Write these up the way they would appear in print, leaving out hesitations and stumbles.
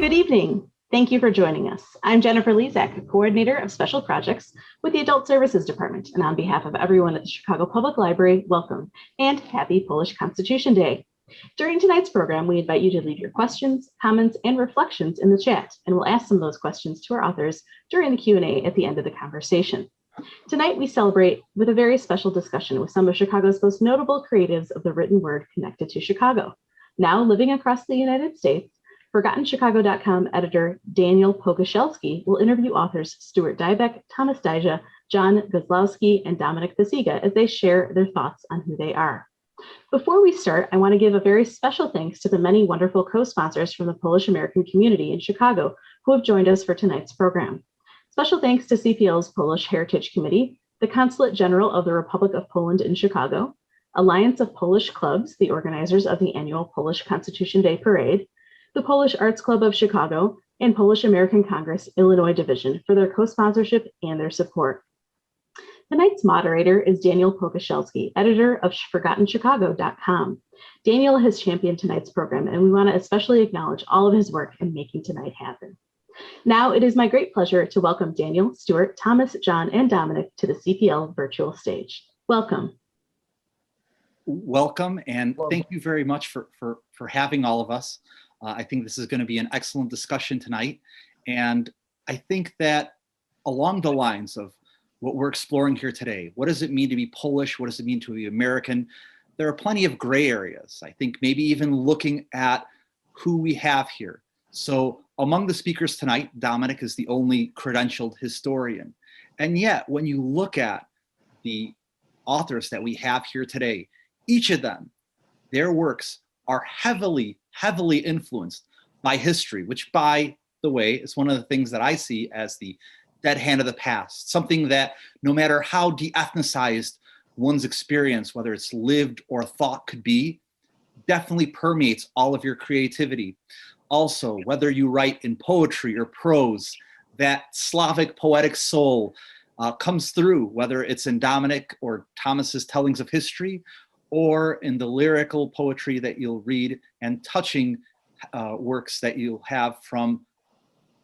Good evening. Thank you for joining us. I'm Jennifer Lezak, Coordinator of Special Projects with the Adult Services Department. And on behalf of everyone at the Chicago Public Library, welcome and happy Polish Constitution Day. During tonight's program, we invite you to leave your questions, comments, and reflections in the chat, and we'll ask some of those questions to our authors during the Q&A at the end of the conversation. Tonight, we celebrate with a very special discussion with some of Chicago's most notable creatives of the written word connected to Chicago. Now living across the United States, ForgottenChicago.com editor Daniel Pogoszelski will interview authors Stuart Dybek, Thomas Dyja, John Kozlowski, and Dominik Pasiga as they share their thoughts on who they are. Before we start, I want to give a very special thanks to the many wonderful co-sponsors from the Polish American community in Chicago who have joined us for tonight's program. Special thanks to CPL's Polish Heritage Committee, the Consulate General of the Republic of Poland in Chicago, Alliance of Polish Clubs, the organizers of the annual Polish Constitution Day Parade, the Polish Arts Club of Chicago, and Polish American Congress Illinois Division for their co-sponsorship and their support. Tonight's moderator is Daniel Pogoszelski, editor of ForgottenChicago.com. Daniel has championed tonight's program, and we want to especially acknowledge all of his work in making tonight happen. Now, it is my great pleasure to welcome Daniel, Stuart, Thomas, John, and Dominik to the CPL virtual stage. Welcome. Welcome, and thank you very much for having all of us. I think this is going to be an excellent discussion tonight, and I think that along the lines of what we're exploring here today, what does it mean to be Polish? What does it mean to be American? There are plenty of gray areas. I think maybe even looking at who we have here. So among the speakers tonight, Dominik is the only credentialed historian. And yet, when you look at the authors that we have here today, each of them, their works are heavily influenced by history, which, by the way, is one of the things that I see as the dead hand of the past, something that no matter how de-ethnicized one's experience, whether it's lived or thought could be, definitely permeates all of your creativity. Also, whether you write in poetry or prose, that Slavic poetic soul comes through, whether it's in Dominik or Thomas's tellings of history, or in the lyrical poetry that you'll read and touching works that you'll have from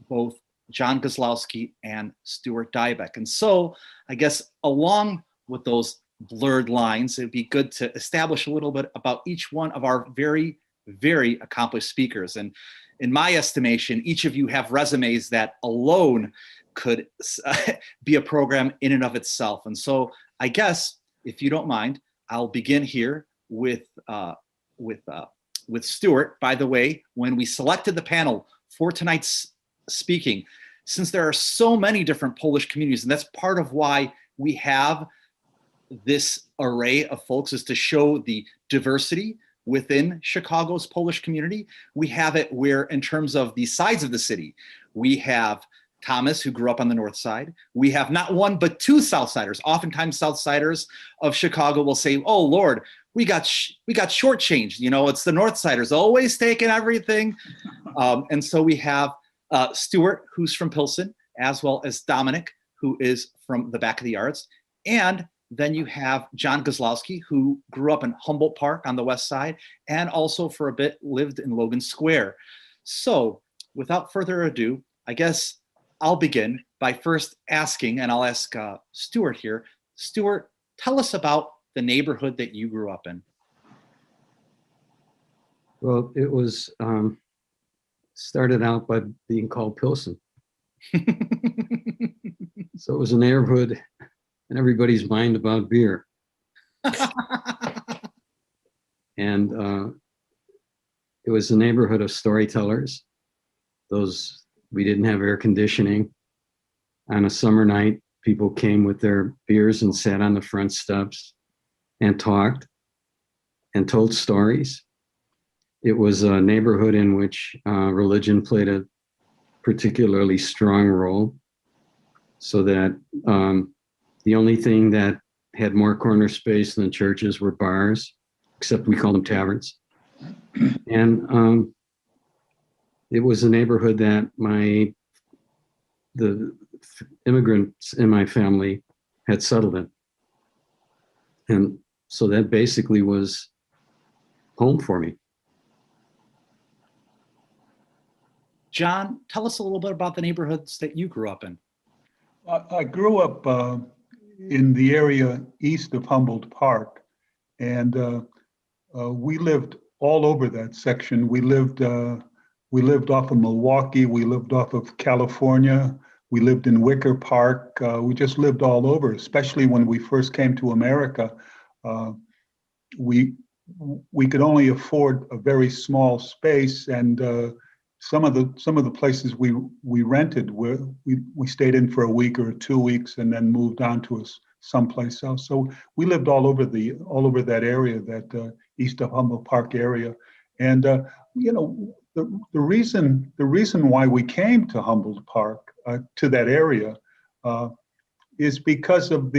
both John Kozlowski and Stuart Dybek. And so I guess along with those blurred lines, it'd be good to establish a little bit about each one of our very accomplished speakers. And in my estimation, each of you have resumes that alone could be a program in and of itself. And so I guess, if you don't mind, I'll begin here with Stuart. By the way, when we selected the panel for tonight's speaking, since there are so many different Polish communities, and that's part of why we have this array of folks, is to show the diversity within Chicago's Polish community. We have it where, in terms of the sides of the city, we have Thomas, who grew up on the north side. We have not one, but two Southsiders. Oftentimes Southsiders of Chicago will say, oh Lord, we got shortchanged. You know, it's the Northsiders always taking everything. And so we have Stuart, who's from Pilsen, as well as Dominik, who is from the back of the Arts. And then you have John Kozlowski, who grew up in Humboldt Park on the west side, and also for a bit lived in Logan Square. So without further ado, I guess I'll begin by first asking, and I'll ask Stuart here. Stuart, tell us about the neighborhood that you grew up in. Well, it was started out by being called Pilsen. So it was a neighborhood in everybody's mind about beer. And it was a neighborhood of storytellers. We didn't have air conditioning. On a summer night, people came with their beers and sat on the front steps and talked and told stories. It was a neighborhood in which religion played a particularly strong role, so that the only thing that had more corner space than churches were bars, except we called them taverns. And it was a neighborhood that the immigrants in my family had settled in. And so that basically was home for me. John, tell us a little bit about the neighborhoods that you grew up in. I grew up in the area east of Humboldt Park, and we lived all over that section. We lived off of Milwaukee. We lived off of California. We lived in Wicker Park. We just lived all over, especially when we first came to America. We could only afford a very small space, and some of the places we rented, we stayed in for a week or 2 weeks and then moved on to someplace else. So we lived all over that area, that east of Humboldt Park area. And the reason why we came to Humboldt Park, to that area, is because of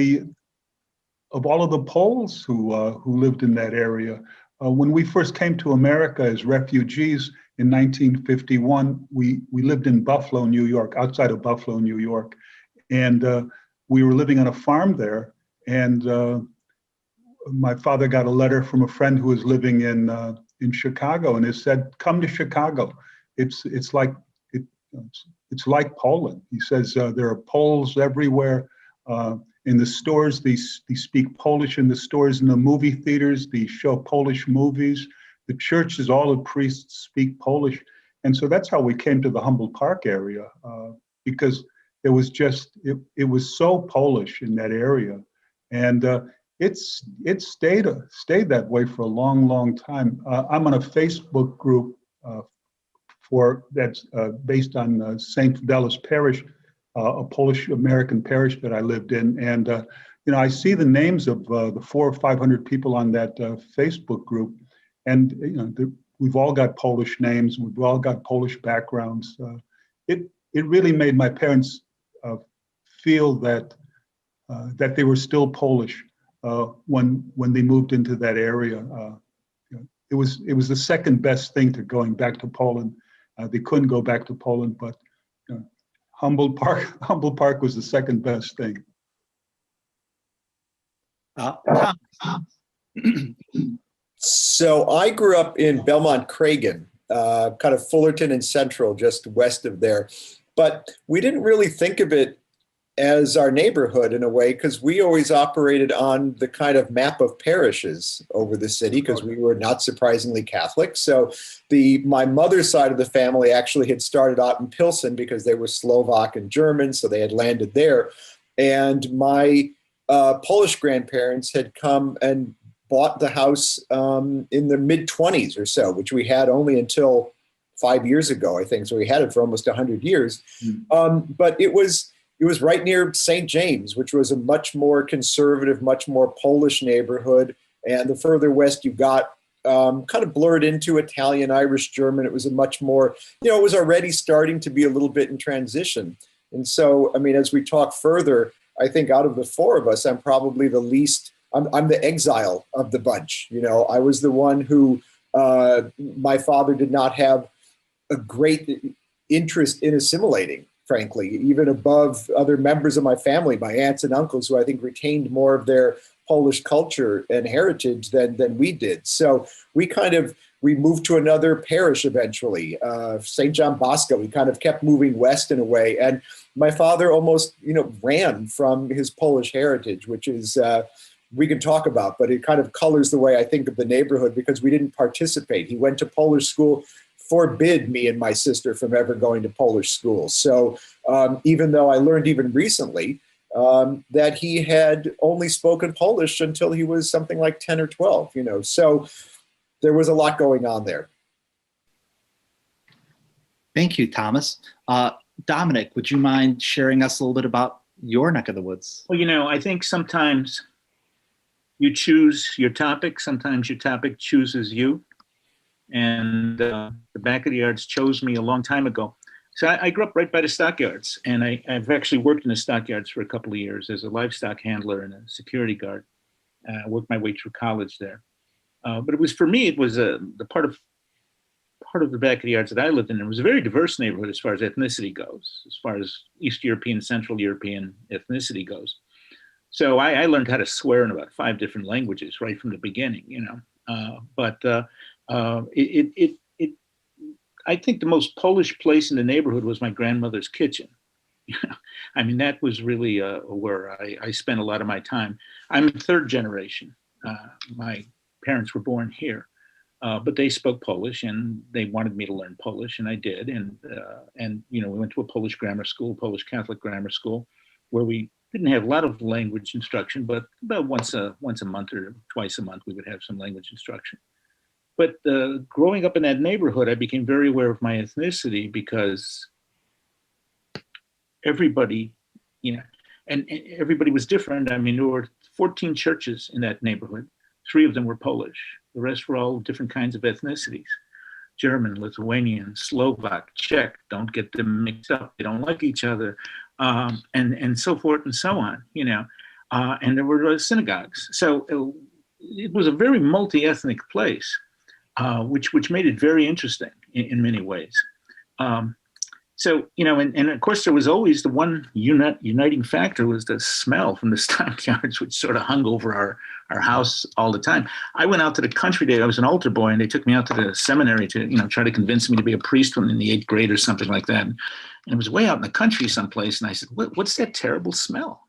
all of the Poles who lived in that area. When we first came to America as refugees in 1951, we lived in Buffalo, New York, outside of Buffalo, New York, and we were living on a farm there. And my father got a letter from a friend who was living in Chicago, and it said, "Come to Chicago. It's like Poland." He says there are Poles everywhere. In the stores, they speak Polish in the stores. In the movie theaters, they show Polish movies. The churches, all the priests speak Polish. And so that's how we came to the Humboldt Park area, because it was so Polish in that area. And it stayed that way for a long, long time. I'm on a Facebook group that's based on St. Fidelis Parish, a Polish American parish that I lived in, and I see the names of the 400 or 500 people on that Facebook group, and we've all got Polish names, we've all got Polish backgrounds. It really made my parents feel that they were still Polish when they moved into that area. It was the second best thing to going back to Poland. They couldn't go back to Poland, but Humboldt Park was the second best thing. So I grew up in Belmont Cragen, kind of Fullerton and Central, just west of there. But we didn't really think of it as our neighborhood in a way, because we always operated on the kind of map of parishes over the city, because we were not surprisingly Catholic. So my mother's side of the family actually had started out in Pilsen because they were Slovak and German, so they had landed there. And my Polish grandparents had come and bought the house in the mid-20s or so, which we had only until 5 years ago, I think. So we had it for almost 100 years. But it was right near St. James, which was a much more conservative, much more Polish neighborhood. And the further west you got, kind of blurred into Italian, Irish, German. It was a much more, it was already starting to be a little bit in transition. And so, I mean, as we talk further, I think out of the four of us, I'm probably the least, I'm the exile of the bunch. I was the one who, my father did not have a great interest in assimilating, frankly, even above other members of my family, my aunts and uncles, who I think retained more of their Polish culture and heritage than we did. So we moved to another parish eventually, St. John Bosco. We kind of kept moving west in a way. And my father almost, ran from his Polish heritage, which is, we can talk about, but it kind of colors the way I think of the neighborhood, because we didn't participate. He went to Polish school, forbid me and my sister from ever going to Polish school. So even though I learned even recently that he had only spoken Polish until he was something like 10 or 12, so there was a lot going on there. Thank you, Thomas. Dominik, would you mind sharing us a little bit about your neck of the woods? Well, I think sometimes you choose your topic, sometimes your topic chooses you. And the back of the yards chose me a long time ago. So I grew up right by the stockyards, and I've actually worked in the stockyards for a couple of years as a livestock handler and a security guard. I worked my way through college there. But it was the part of the back of the yards that I lived in. It was a very diverse neighborhood as far as ethnicity goes, as far as East European, Central European ethnicity goes. So I learned how to swear in about 5 different languages right from the beginning, It I think the most Polish place in the neighborhood was my grandmother's kitchen. I mean, that was really where I spent a lot of my time. I'm third generation. My parents were born here, but they spoke Polish, and they wanted me to learn Polish, and I did. And we went to a Polish grammar school, Polish Catholic grammar school, where we didn't have a lot of language instruction, but about once a month or twice a month, we would have some language instruction. But growing up in that neighborhood, I became very aware of my ethnicity because everybody, and everybody was different. I mean, there were 14 churches in that neighborhood. 3 of them were Polish. The rest were all different kinds of ethnicities. German, Lithuanian, Slovak, Czech, don't get them mixed up. They don't like each other, and so forth and so on, and there were synagogues. So it was a very multi-ethnic place, which made it very interesting in many ways. So, and of course, there was always the one uniting factor was the smell from the stockyards, which sort of hung over our house all the time. I went out to the country day. I was an altar boy, and they took me out to the seminary to, try to convince me to be a priest in the 8th grade or something like that. And it was way out in the country someplace. And I said, what's that terrible smell?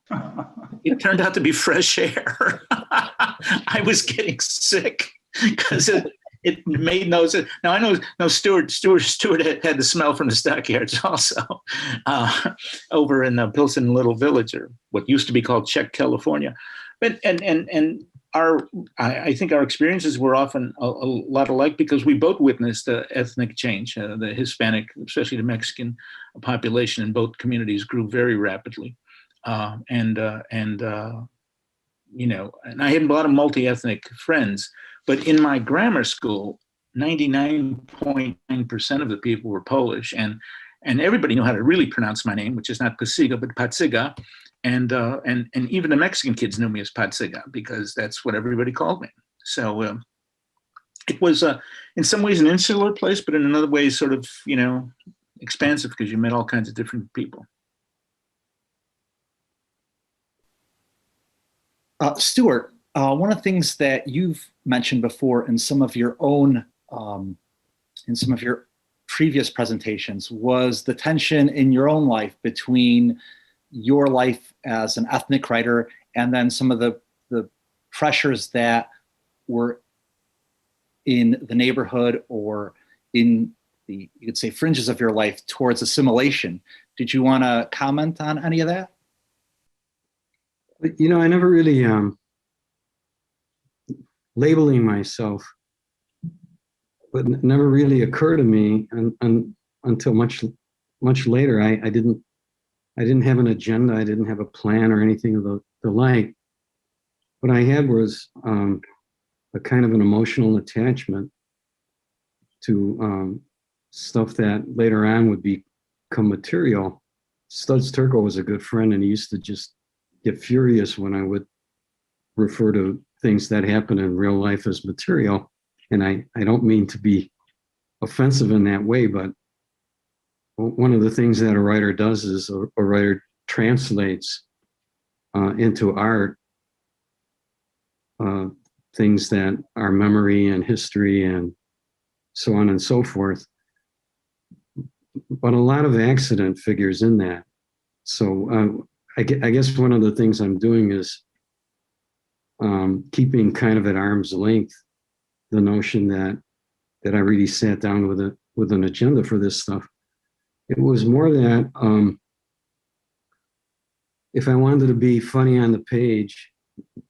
It turned out to be fresh air. I was getting sick because it made no sense. Now I know Stuart had the smell from the stockyards also, over in Pilsen Little Village, or what used to be called Czech, California. But and I think our experiences were often a lot alike because we both witnessed ethnic change. The Hispanic, especially the Mexican population in both communities, grew very rapidly, and I had a lot of multi-ethnic friends. But in my grammar school, 99.9% of the people were Polish, and everybody knew how to really pronounce my name, which is not Pasiga, but Patsiga. And even the Mexican kids knew me as Patsiga because that's what everybody called me. So it was in some ways an insular place, but in another way sort of, expansive because you met all kinds of different people. Stuart, one of the things that you've mentioned before in some of your own, in some of your previous presentations was the tension in your own life between your life as an ethnic writer and then some of the pressures that were in the neighborhood or in the, you could say, fringes of your life towards assimilation. Did you want to comment on any of that? I never really, labeling myself, but never really occurred to me until much later. I didn't have an agenda. I didn't have a plan or anything of the like. What I had was a kind of an emotional attachment to stuff that later on would become material. Studs Terkel was a good friend, and he used to just get furious when I would refer to things that happen in real life as material. And I don't mean to be offensive in that way, but one of the things that a writer does is a writer translates into art things that are memory and history and so on and so forth. But a lot of accident figures in that. So I guess one of the things I'm doing is keeping kind of at arm's length the notion that I really sat down with an agenda for this stuff. It was more that if I wanted to be funny on the page,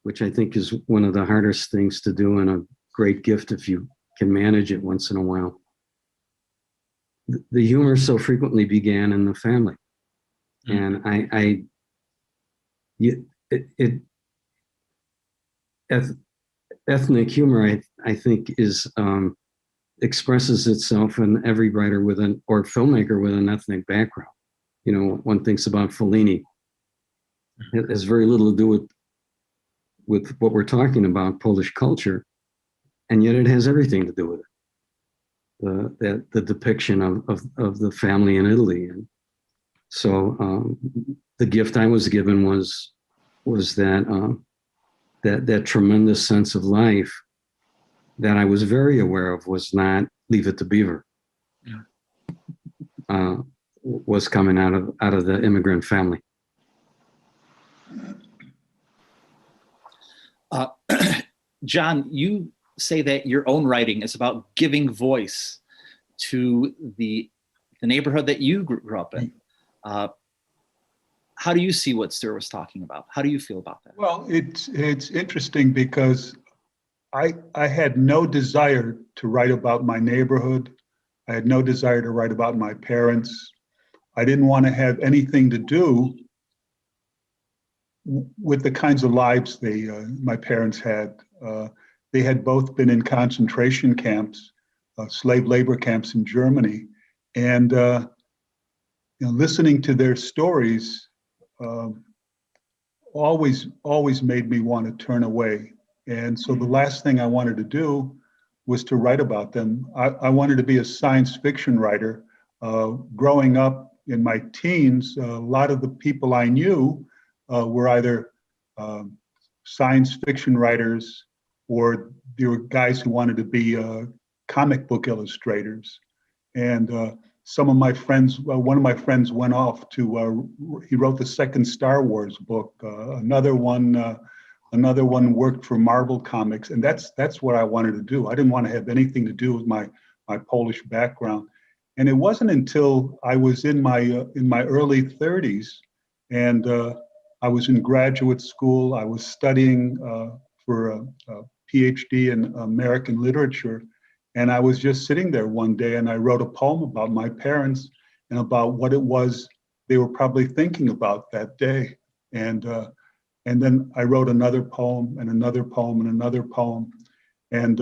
which I think is one of the hardest things to do and a great gift if you can manage it once in a while, the humor so frequently began in the family. And ethnic humor, I think, expresses itself in every writer or filmmaker with an ethnic background. One thinks about Fellini. It has very little to do with what we're talking about, Polish culture, and yet it has everything to do with it. The depiction of the family in Italy. And so the gift I was given was that tremendous sense of life that I was very aware of was not Leave It to Beaver. Yeah. was coming out of the immigrant family. John, you say that your own writing is about giving voice to the neighborhood that you grew up in. How do you see what Stuart was talking about? How do you feel about that? Well, it's interesting because I had no desire to write about my neighborhood. I had no desire to write about my parents. I didn't want to have anything to do with the kinds of lives my parents had. They had both been in concentration camps, slave labor camps in Germany, and listening to their stories always made me want to turn away. And so the last thing I wanted to do was to write about them. I wanted to be a science fiction writer. Growing up in my teens, a lot of the people I knew were either science fiction writers, or there were guys who wanted to be comic book illustrators. And some of my friends, one of my friends went off to, he wrote the second Star Wars book. Another one worked for Marvel Comics, and that's what I wanted to do. I didn't want to have anything to do with my Polish background. And it wasn't until I was in my early 30s, and I was in graduate school. I was studying for a PhD in American literature, and I was just sitting there one day, and I wrote a poem about my parents and about what it was they were probably thinking about that day. And then I wrote another poem and another poem and another poem, and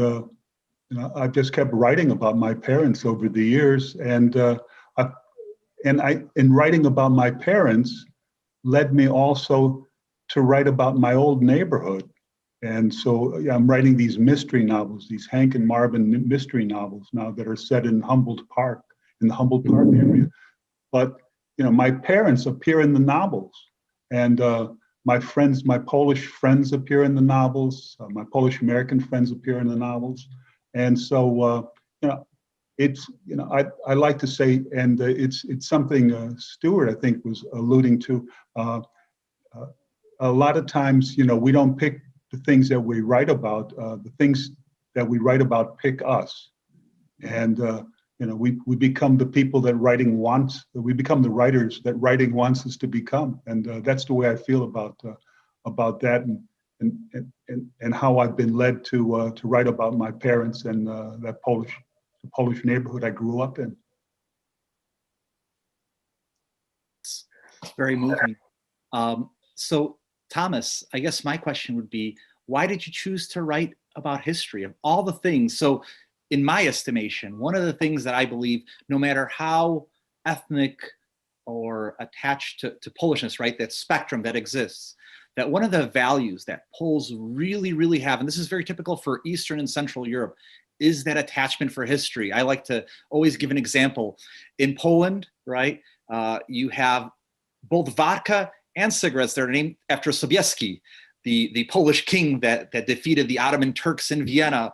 I just kept writing about my parents over the years. And writing about my parents led me also to write about my old neighborhood. And so I'm writing these mystery novels, these Hank and Marvin mystery novels now that are set in Humboldt Park, in the Humboldt Park area. But my parents appear in the novels, and my Polish friends appear in the novels. My Polish American friends appear in the novels, and so I like to say, and it's something Stuart I think was alluding to. A lot of times, we don't pick the things that we write about. The things that we write about pick us, and we become the people that writing wants. We become the writers that writing wants us to become, and that's the way I feel about that, and how I've been led to write about my parents and the Polish neighborhood I grew up in. It's very moving. So, Thomas, I guess my question would be, why did you choose to write about history of all the things? So, in my estimation, one of the things that I believe, no matter how ethnic or attached to Polishness, right, that spectrum that exists, that one of the values that Poles really, really have, and this is very typical for Eastern and Central Europe, is that attachment for history. I like to always give an example. In Poland, right, you have both vodka and cigarettes that are named after Sobieski, the Polish king that defeated the Ottoman Turks in Vienna.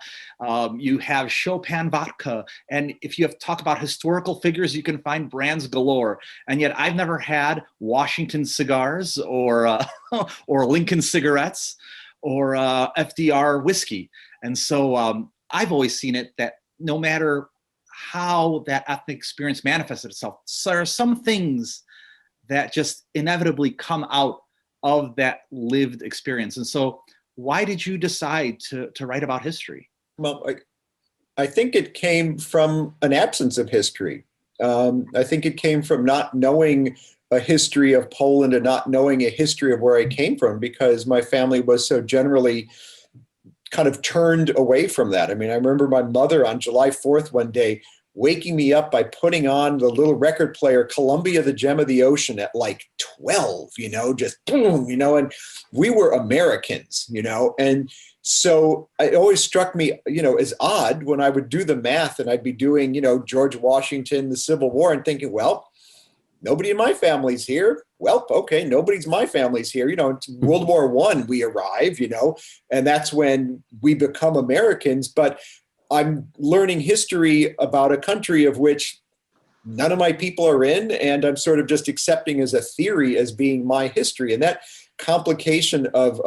You have Chopin vodka. And if you have to talk about historical figures, you can find brands galore. And yet I've never had Washington cigars or Lincoln cigarettes or FDR whiskey. And so I've always seen it that no matter how that ethnic experience manifested itself, so there are some things that just inevitably come out of that lived experience. And so why did you decide to write about history? Well, I think it came from an absence of history. I think it came from not knowing a history of Poland and not knowing a history of where I came from, because my family was so generally kind of turned away from that. I mean, I remember my mother on July 4th one day waking me up by putting on the little record player, Columbia, the Gem of the Ocean, at like 12, just boom, and we were Americans, and so it always struck me, as odd when I would do the math and I'd be doing, George Washington, the Civil War, and thinking, well, nobody in my family's here. Well, okay, nobody's my family's here. It's World War I, we arrive, and that's when we become Americans. But I'm learning history about a country of which none of my people are in, and I'm sort of just accepting as a theory as being my history. And that complication of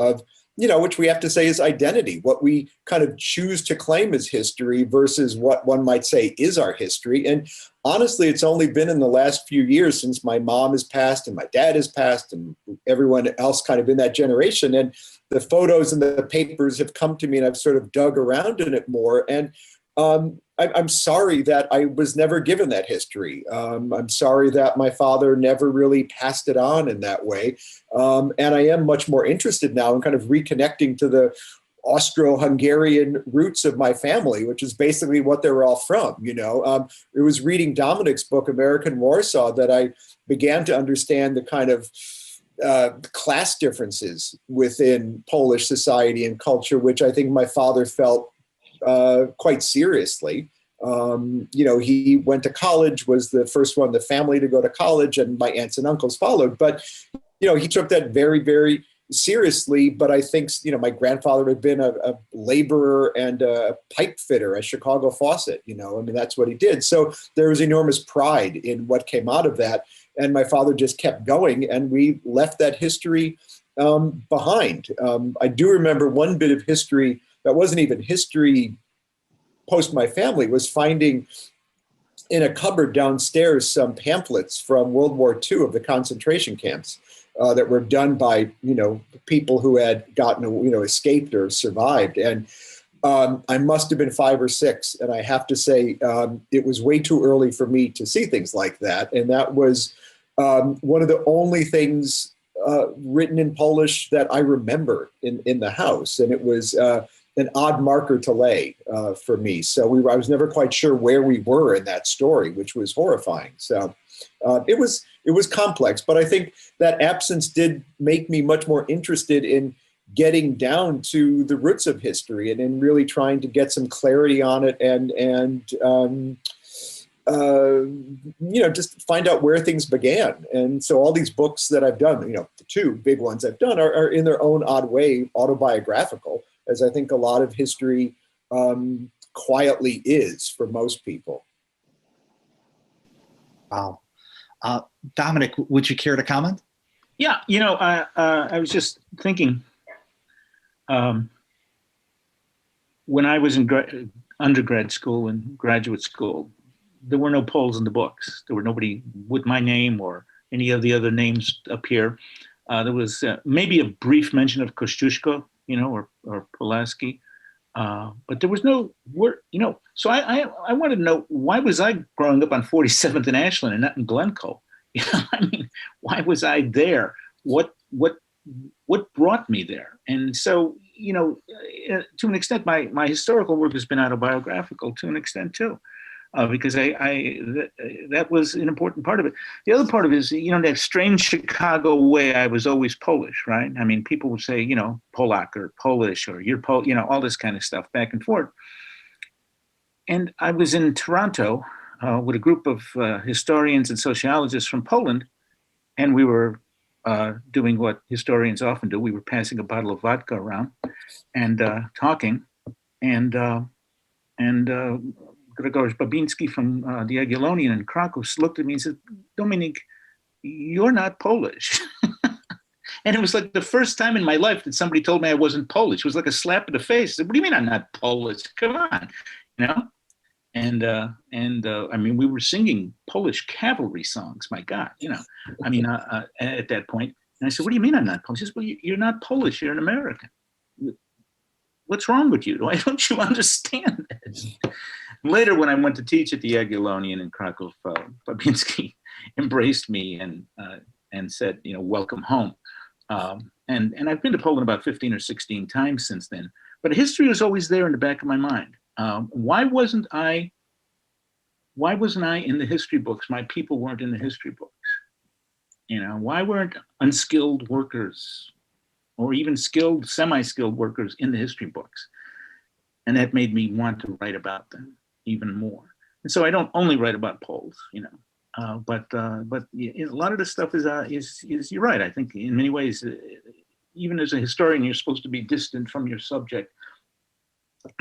which we have to say is identity, what we kind of choose to claim as history versus what one might say is our history. And honestly, it's only been in the last few years since my mom has passed and my dad has passed and everyone else kind of in that generation. And the photos and the papers have come to me and I've sort of dug around in it more. And I'm sorry that I was never given that history. I'm sorry that my father never really passed it on in that way. And I am much more interested now in kind of reconnecting to the Austro-Hungarian roots of my family, which is basically what they were all from. It was reading Dominik's book, American Warsaw, that I began to understand the kind of class differences within Polish society and culture, which I think my father felt quite seriously. He went to college, was the first one in the family to go to college, and my aunts and uncles followed. But, he took that very, very seriously. But I think, my grandfather had been a laborer and a pipe fitter at Chicago Faucet, that's what he did. So there was enormous pride in what came out of that. And my father just kept going, and we left that history behind. I do remember one bit of history that wasn't even history post my family, was finding in a cupboard downstairs some pamphlets from World War II of the concentration camps that were done by, people who had gotten, escaped or survived. And I must have been 5 or 6. And I have to say, it was way too early for me to see things like that. And that was one of the only things written in Polish that I remember in the house. And it was an odd marker to lay for me. So I was never quite sure where we were in that story, which was horrifying. So it was complex, but I think that absence did make me much more interested in getting down to the roots of history and in really trying to get some clarity on it and just find out where things began. And so all these books that I've done, the 2 big ones I've done are in their own odd way autobiographical, as I think a lot of history quietly is for most people. Wow. Dominik, would you care to comment? Yeah, I was just thinking, when I was in undergrad school and graduate school, there were no Poles in the books. There were nobody with my name or any of the other names up here. There was maybe a brief mention of Kościuszko, or Pulaski, but there was no word, So I wanted to know, why was I growing up on 47th and Ashland and not in Glencoe? Why was I there? What brought me there? And so, to an extent, my historical work has been autobiographical to an extent too. Because that was an important part of it. The other part of it is, that strange Chicago way, I was always Polish, right? I mean, people would say, Polak or Polish or you're all this kind of stuff back and forth. And I was in Toronto with a group of historians and sociologists from Poland, and we were doing what historians often do. We were passing a bottle of vodka around and talking, and Grzegorz Babinski from the Jagiellonian in Krakow looked at me and said, "Dominik, you're not Polish." And it was like the first time in my life that somebody told me I wasn't Polish. It was like a slap in the face. I said, "What do you mean I'm not Polish? Come on." And I mean, we were singing Polish cavalry songs, my God, at that point. And I said, "What do you mean I'm not Polish?" He says, "Well, you're not Polish, you're an American. What's wrong with you? Why don't you understand that?" Later, when I went to teach at the Jagiellonian in Krakow, Babinski embraced me and said, "Welcome home." And I've been to Poland about 15 or 16 times since then. But history was always there in the back of my mind. Why wasn't I in the history books? My people weren't in the history books. Why weren't unskilled workers or even skilled, semi-skilled workers in the history books? And that made me want to write about them even more. And so I don't only write about Poles, but a lot of this stuff is you're right. I think in many ways, even as a historian, you're supposed to be distant from your subject.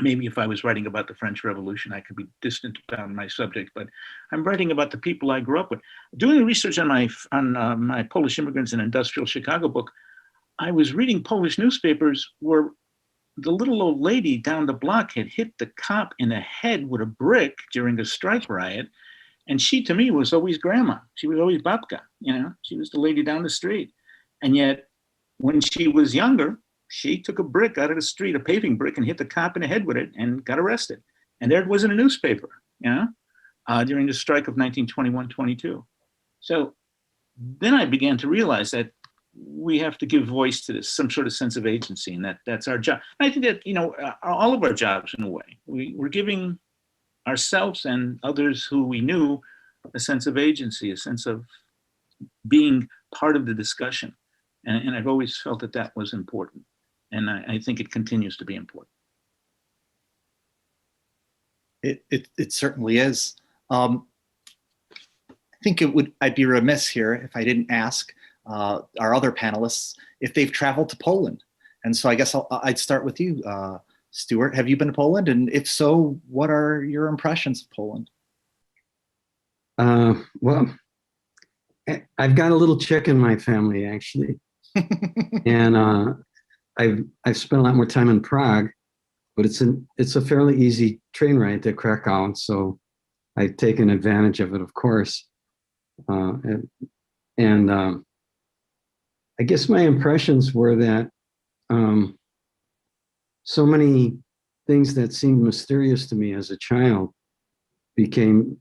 Maybe if I was writing about the French Revolution, I could be distant about my subject, but I'm writing about the people I grew up with. Doing research on my Polish Immigrants in Industrial Chicago book, I was reading Polish newspapers where the little old lady down the block had hit the cop in the head with a brick during a strike riot. And she, to me, was always grandma. She was always babka, she was the lady down the street. And yet, when she was younger, she took a brick out of the street, a paving brick, and hit the cop in the head with it and got arrested. And there it was in a newspaper, during the strike of 1921-22. So then I began to realize that we have to give voice to this, some sort of sense of agency, and that's our job. And I think that, all of our jobs, in a way, we're giving ourselves and others who we knew a sense of agency, a sense of being part of the discussion. And I've always felt that was important. And I think it continues to be important. It certainly is. I think I'd be remiss here if I didn't ask our other panelists if they've traveled to Poland. And so I guess I'd start with you, Stuart. Have you been to Poland? And if so, what are your impressions of Poland? Well, I've got a little Czech in my family, actually. And I've spent a lot more time in Prague, but it's a fairly easy train ride to Krakow, so I've taken advantage of it, of course. I guess my impressions were that so many things that seemed mysterious to me as a child became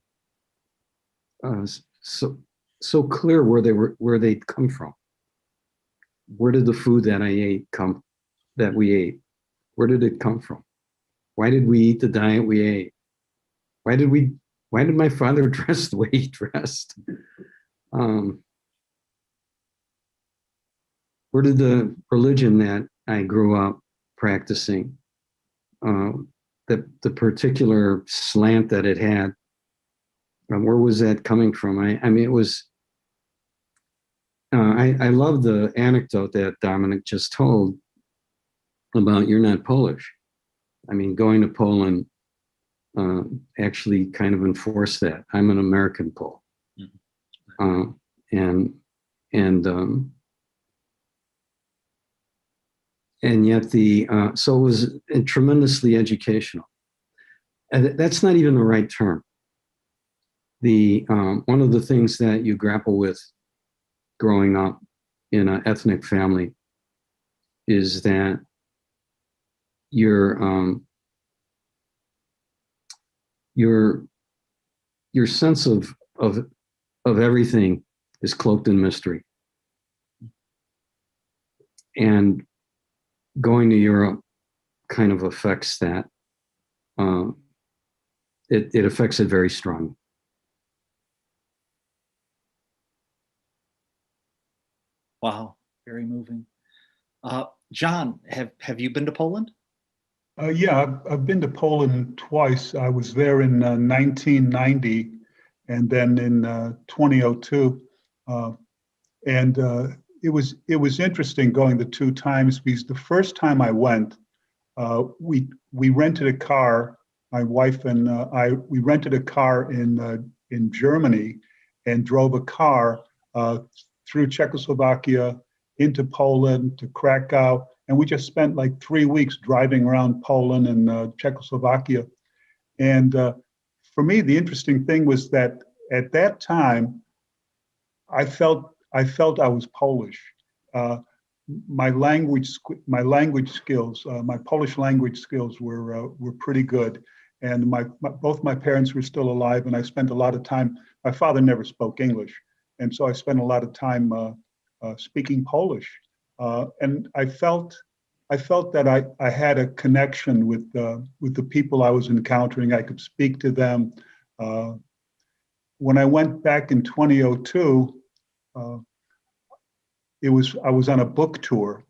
so clear where they'd come from. Where did the food that we ate, where did it come from? Why did we eat the diet we ate? Why did my father dress the way he dressed? Where did the religion that I grew up practicing, the particular slant that it had, where was that coming from? I mean, it was, I love the anecdote that Dominik just told about you're not Polish. I mean, going to Poland actually kind of enforced that. I'm an American Pole. Mm-hmm. And yet so it was tremendously educational. And that's not even the right term. One of the things that you grapple with growing up in an ethnic family is that your sense of everything is cloaked in mystery. And going to Europe kind of affects that. It affects it very strongly. Wow, very moving. John, have you been to Poland? Yeah, I've been to Poland twice. I was there in 1990 and then in 2002. It was interesting going the two times, because the first time I went, we rented a car. My wife and we rented a car in Germany and drove a car through Czechoslovakia into Poland to Krakow, and we just spent like 3 weeks driving around Poland and Czechoslovakia. And for me, the interesting thing was that at that time, I felt I was Polish. My language skills, my Polish language skills were pretty good, and both my parents were still alive, and I spent a lot of time. My father never spoke English, and so I spent a lot of time speaking Polish, and I felt that I had a connection with the people I was encountering. I could speak to them. When I went back in 2002. I was on a book tour,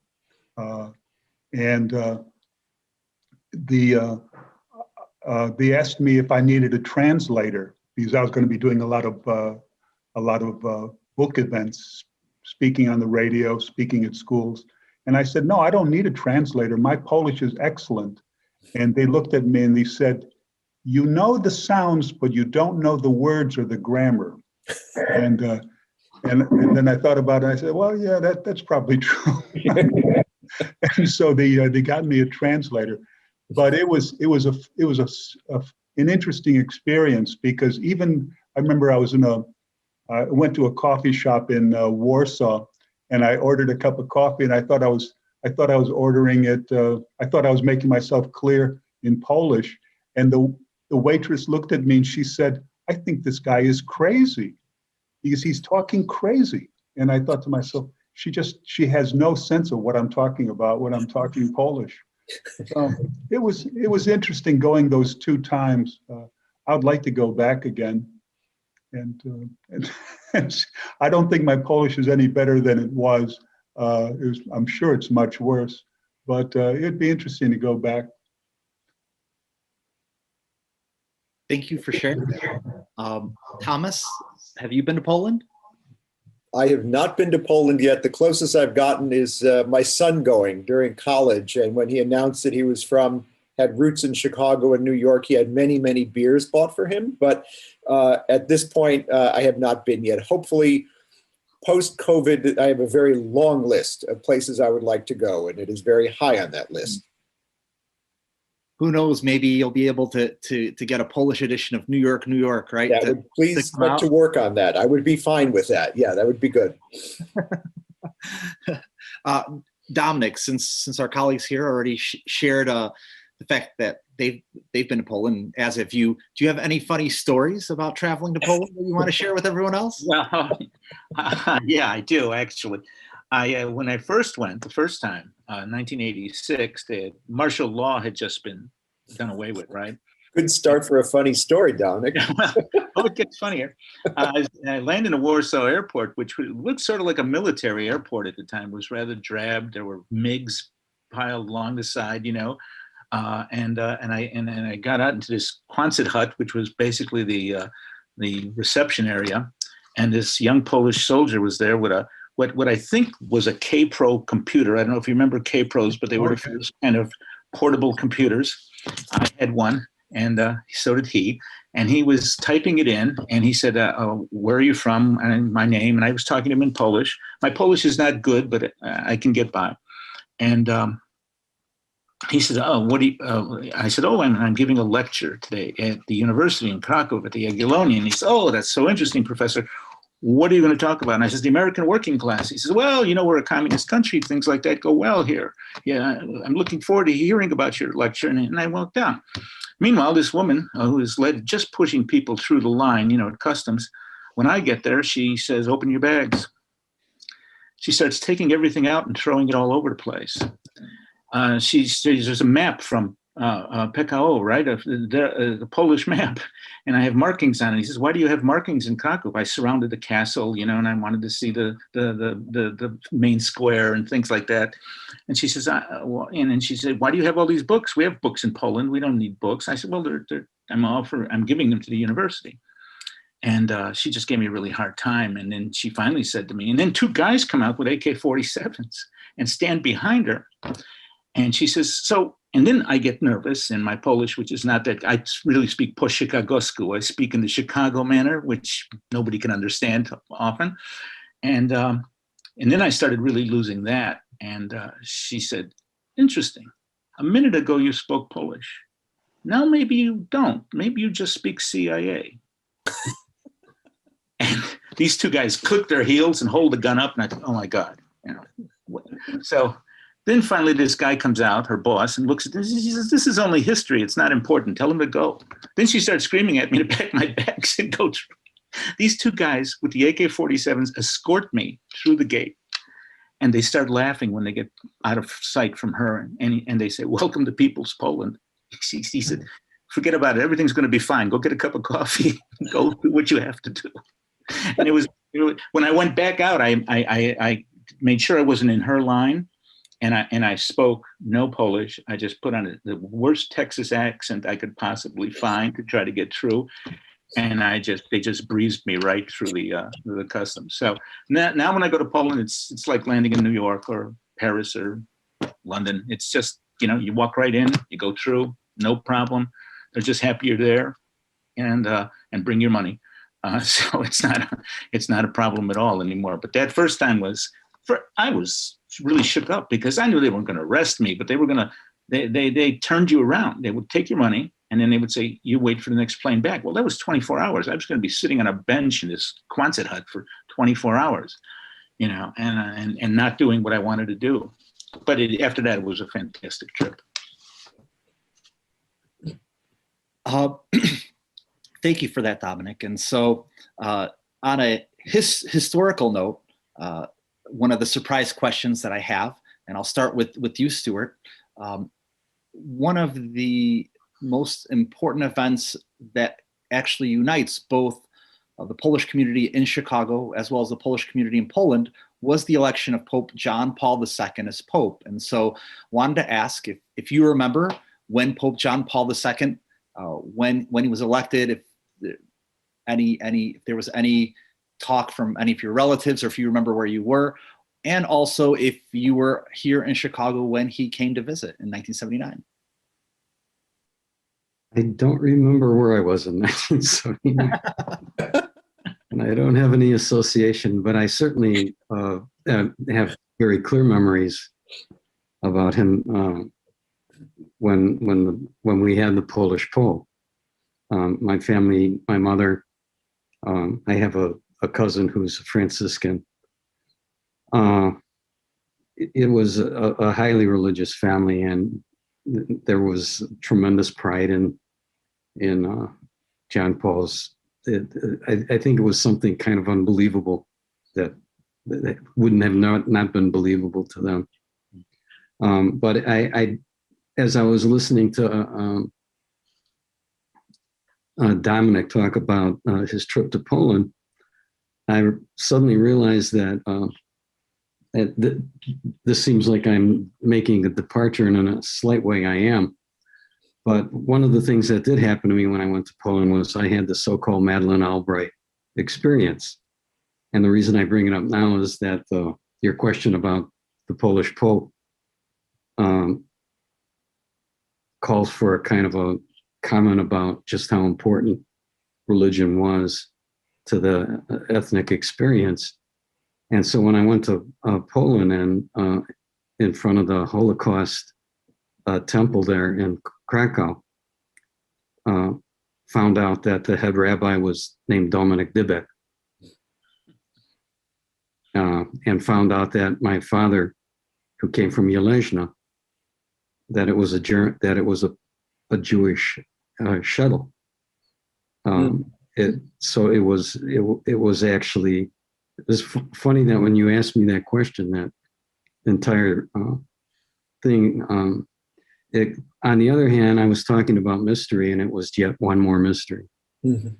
and they asked me if I needed a translator, because I was going to be doing a lot of book events, speaking on the radio, speaking at schools. And I said, no, I don't need a translator. My Polish is excellent. And they looked at me and they said, "You know the sounds, but you don't know the words or the grammar." And then I thought about it. I said, "Well, yeah, that's probably true." And so they got me a translator, but it was an interesting experience, because even I remember I went to a coffee shop in Warsaw, and I ordered a cup of coffee, and I thought I was ordering it. I thought I was making myself clear in Polish, and the waitress looked at me and she said, "I think this guy is crazy, because he's talking crazy." And I thought to myself, she has no sense of what I'm talking about when I'm talking Polish. It was interesting going those 2 times. I would like to go back again. And I don't think my Polish is any better than it was. I'm sure it's much worse, but it'd be interesting to go back. Thank you for sharing. Thomas, have you been to Poland? I have not been to Poland yet. The closest I've gotten is my son going during college. And when he announced that he had roots in Chicago and New York, he had many, many beers bought for him. But at this point, I have not been yet. Hopefully, post-COVID, I have a very long list of places I would like to go, and it is very high on that list. Who knows, maybe you'll be able to get a Polish edition of New York, New York, right? Yeah, please get to work on that. I would be fine with that. Yeah, that would be good. Dominik, since our colleagues here already shared the fact that they've been to Poland, as have you, do you have any funny stories about traveling to Poland that you want to share with everyone else? Well, yeah, I do actually. When I first went the first time, 1986, the martial law had just been done away with, right? Good start for a funny story, Dominik. Well, it gets funnier. I landed in a Warsaw airport, which looked sort of like a military airport at the time. It was rather drab. There were MiGs piled along the side, and I got out into this Quonset hut, which was basically the reception area, and this young Polish soldier was there with what I think was a K-Pro computer. I don't know if you remember K-Pros, but they were the first kind of portable computers. I had one, and so did he. And he was typing it in, and he said, "Where are you from?" And my name, and I was talking to him in Polish. My Polish is not good, but I can get by. And he said, "Oh, what do you?" I said, "Oh, I'm giving a lecture today at the university in Krakow at the Jagiellonian." And he said, "Oh, that's so interesting, Professor. What are you going to talk about?" And I said, "The American working class." He says, "Well, we're a communist country. Things like that go well here. Yeah, I'm looking forward to hearing about your lecture." And I walked down. Meanwhile, this woman who is just pushing people through the line, at customs, when I get there, she says, "Open your bags." She starts taking everything out and throwing it all over the place. There's a map from PKO, right? The Polish map, and I have markings on it. He says, "Why do you have markings in Krakow?" I surrounded the castle, and I wanted to see the main square and things like that. And she says, and she said, "Why do you have all these books? We have books in Poland. We don't need books." I said, "Well, I'm giving them to the university." And she just gave me a really hard time. And then she finally said to me, and then 2 guys come out with AK-47s and stand behind her. And she says, and then I get nervous in my Polish, which is not that I really speak po Chicagoski. I speak in the Chicago manner, which nobody can understand often. And then I started really losing that. And she said, "Interesting. A minute ago you spoke Polish. Now maybe you don't. Maybe you just speak CIA." And these 2 guys click their heels and hold the gun up. And I thought, oh my God. So then finally this guy comes out, her boss, and looks at this. He says, "This is only history. It's not important. Tell him to go." Then she starts screaming at me to pack my bags and go through. These 2 guys with the AK-47s escort me through the gate. And they start laughing when they get out of sight from her. And they say, "Welcome to People's Poland." He said, "Forget about it. Everything's going to be fine. Go get a cup of coffee. Go do what you have to do." And it was when I went back out, I made sure I wasn't in her line. And I spoke no Polish. I just put on the worst Texas accent I could possibly find to try to get through. And they just breezed me right through the customs. So now when I go to Poland, it's like landing in New York or Paris or London. It's just You walk right in, you go through, no problem. They're just happy you're there, and bring your money. So it's not a problem at all anymore. But that first time I was really shook up because I knew they weren't going to arrest me, but they turned you around. They would take your money and then they would say, you wait for the next plane back. Well, that was 24 hours. I was going to be sitting on a bench in this Quonset hut for 24 hours, and not doing what I wanted to do. But after that, it was a fantastic trip. Thank you for that, Dominik. And so on a historical note, one of the surprise questions that I have, and I'll start with you, Stuart. One of the most important events that actually unites both the Polish community in Chicago as well as the Polish community in Poland was the election of Pope John Paul II as Pope. And so wanted to ask if you remember when Pope John Paul II, when he was elected, if there was any talk from any of your relatives, or if you remember where you were, and also if you were here in Chicago when he came to visit in 1979. I don't remember where I was in 1979. And I don't have any association, but I certainly have very clear memories about him when we had the Polish Pope. My family, my mother, I have a cousin who's a Franciscan. It was a highly religious family, and there was tremendous pride in John Paul's. I think it was something kind of unbelievable that wouldn't have not been believable to them. But I as I was listening to Dominik talk about his trip to Poland, I suddenly realized that this seems like I'm making a departure, and in a slight way I am. But one of the things that did happen to me when I went to Poland was I had the so-called Madeleine Albright experience. And the reason I bring it up now is that your question about the Polish Pope calls for a kind of a comment about just how important religion was to the ethnic experience. And so when I went to Poland and in front of the Holocaust temple there in Krakow, found out that the head rabbi was named Dominik Dybek, and found out that my father, who came from Jelezna, that it was a Jewish shuttle. It was actually. It's funny that when you asked me that question, that entire thing. On the other hand, I was talking about mystery, and it was yet one more mystery. Mm-hmm.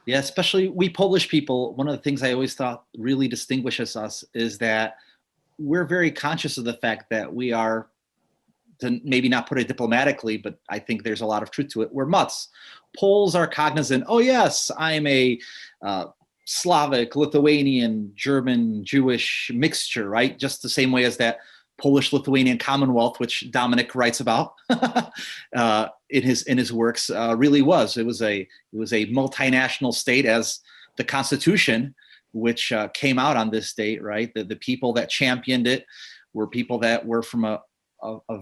Yeah, especially we Polish people, one of the things I always thought really distinguishes us is that we're very conscious of the fact that we are, to maybe not put it diplomatically, but I think there's a lot of truth to it, we're mutts. Poles are cognizant, oh yes, I'm a Slavic, Lithuanian, German, Jewish mixture, right? Just the same way as that Polish-Lithuanian Commonwealth, which Dominik writes about in his works, really was. It was a multinational state, as the Constitution, which came out on this date, right? The people that championed it were people that were from a